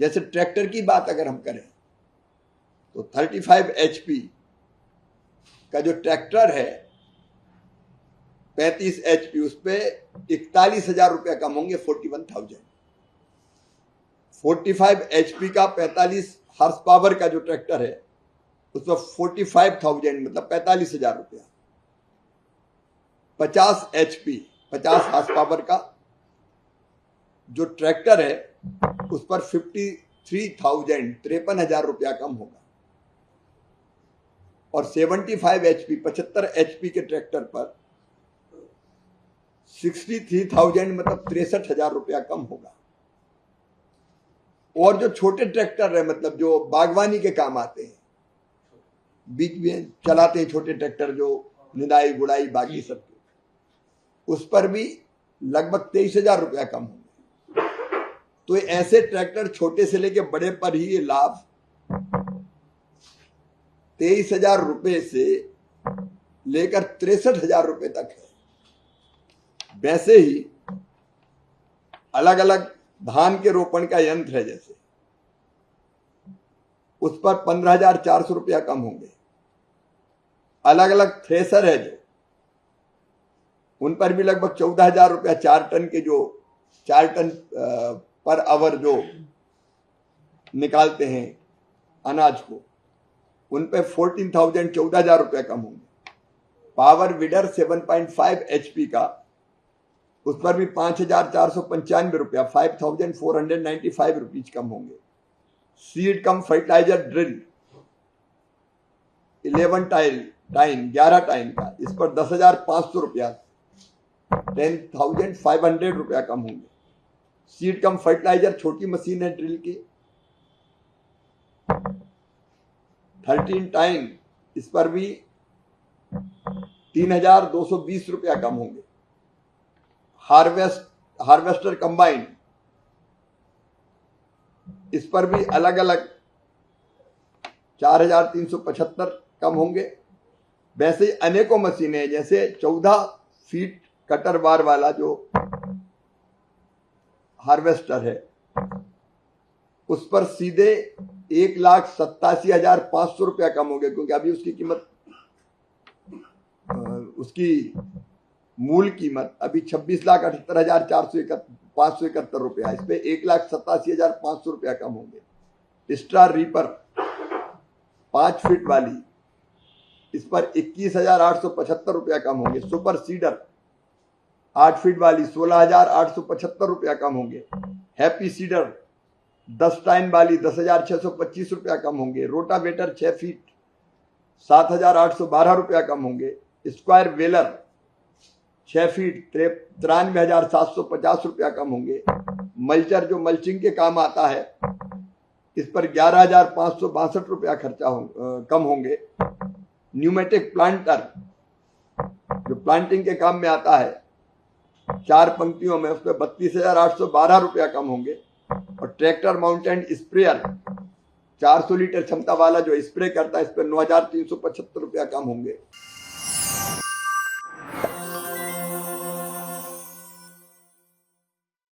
जैसे ट्रैक्टर की बात अगर हम करें तो 35 HP का जो ट्रैक्टर है 35 HP उस पर 41,000 रुपया कम होंगे, 41,000। 45 HP का 45 हॉर्स पावर का जो ट्रैक्टर है उस पर 45,000 मतलब 45,000 रुपया। 50 HP 50 हॉर्स पावर का जो ट्रैक्टर है उस पर 53,000 53,000 रुपया कम होगा। और 75 HP 75 HP के ट्रैक्टर पर 63,000 मतलब 63,000 रुपया कम होगा। और जो छोटे ट्रैक्टर है मतलब जो बागवानी के काम आते हैं, बीच में चलाते हैं छोटे ट्रैक्टर जो निदाई गुड़ाई बाकी सब, उस पर भी लगभग 23,000 रुपया कम होंगे। तो ऐसे ट्रैक्टर छोटे से लेके बड़े पर ही ये लाभ 23,000 रुपये से लेकर 63,000 रुपये तक है। वैसे ही अलग अलग धान के रोपण का यंत्र है जैसे, उस पर 15,400 रुपया कम होंगे। अलग अलग थ्रेसर है जो, उन पर भी लगभग 14,000 रुपया 4 टन के जो 4 टन पर आवर जो निकालते हैं अनाज को, उन पे 14,000 14,000 रुपया कम होंगे। पावर वीडर 7.5 HP का, उस पर भी 5,495 रुपया 5,495 रुपीज कम होंगे। सीड कम फर्टिलाइजर ड्रिल 11 टाइन का, इस पर 10,500 रुपया 10,500 रुपया कम होंगे। सीड कम फर्टिलाइजर छोटी मशीन है ड्रिल की 13 टाइन, इस पर भी 3,220 रुपया कम होंगे। हार्वेस्टर कंबाइन, इस पर भी अलग अलग 4,375 कम होंगे। वैसे ही अनेकों मशीनें जैसे 14 फीट कटर बार वाला जो हार्वेस्टर है उस पर सीधे 1,87,500 रुपया कम हो गया, क्योंकि अभी उसकी कीमत उसकी मूल कीमत अभी 26,78,571 रुपया, इस पे 1,87,500 रुपया कम होंगे। स्टार रीपर 5 फीट वाली, इस पर 21,875 रुपया कम होंगे। सुपर सीडर 8 फीट वाली 16,875 रुपया कम होंगे। हैप्पी सीडर 10 टाइन वाली 10,625 रुपया कम होंगे। रोटावेटर 6 फीट 7,812 रुपया कम होंगे। स्क्वायर वेलर 6 फीट 93,750 रुपया कम होंगे। मल्चर जो मल्चिंग के काम आता है, इस पर 11,562 रुपया खर्चा कम होंगे। न्यूमेटिक प्लांटर जो प्लांटिंग के काम में आता है 4 पंक्तियों में, उस पर 32,812 रुपया कम होंगे। और ट्रैक्टर माउंटेड स्प्रेयर 400 लीटर क्षमता वाला जो स्प्रे करता है, इस पर 9,375 रुपया कम होंगे।